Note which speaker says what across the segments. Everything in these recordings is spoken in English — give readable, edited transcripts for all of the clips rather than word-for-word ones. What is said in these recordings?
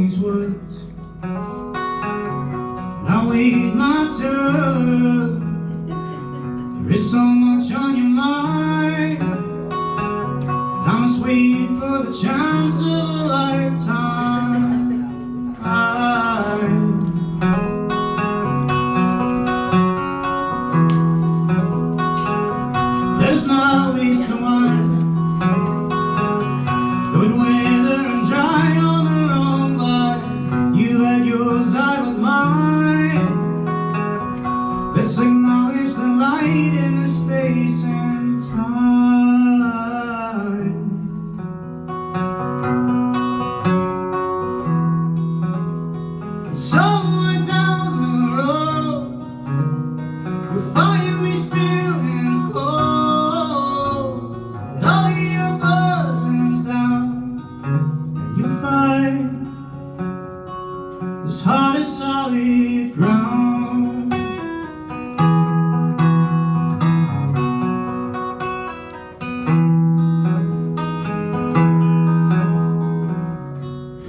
Speaker 1: these words, and I wait my turn. There is so much on your mind, and I must wait for the chance of a lifetime. Let's not waste the wine. Good weather and dry on the wrong line. You had yours, I had mine. Let's acknowledge the light in the space and time. Somewhere down the road, you'll find me still in hope. And all your burdens down, and you'll find this heart is solid ground.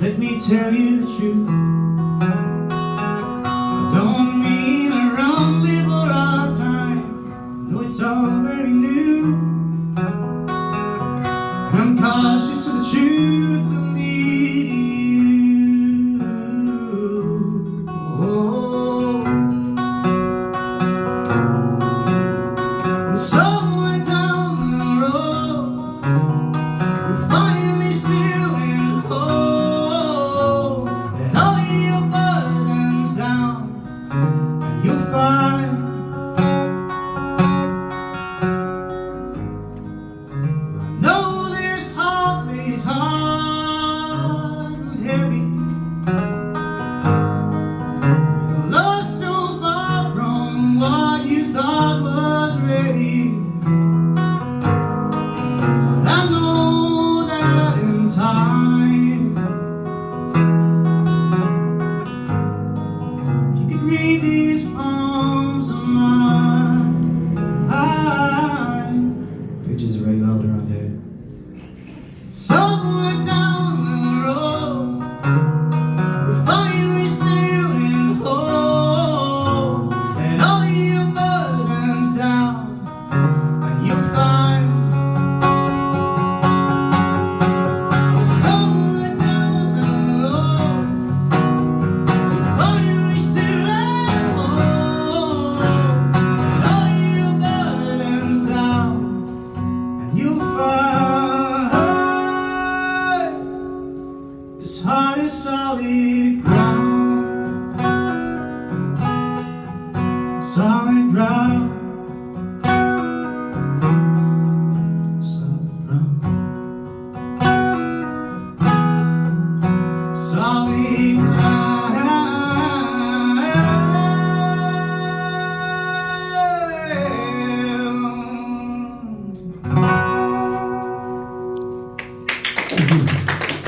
Speaker 1: Let me tell you the truth. I don't mean to run before our time. No, it's all very new, and I'm cautious of the truth of me to you. Oh. And somewhere down the road, you'll find me still in hope. And all your burdens down, and you'll find I know this heart lays hard and heavy. Your love so far from what you thought was ready. But I know that in time, if you could read these poems of mine, pitches are very loud around here. Somewhere down the road, you'll find me still in hope. And all your burdens down, and you'll find somewhere down the road, you'll find me still in hope. And all your burdens down, and you'll find this heart is solid ground. Solid ground. Solid ground. Solid ground.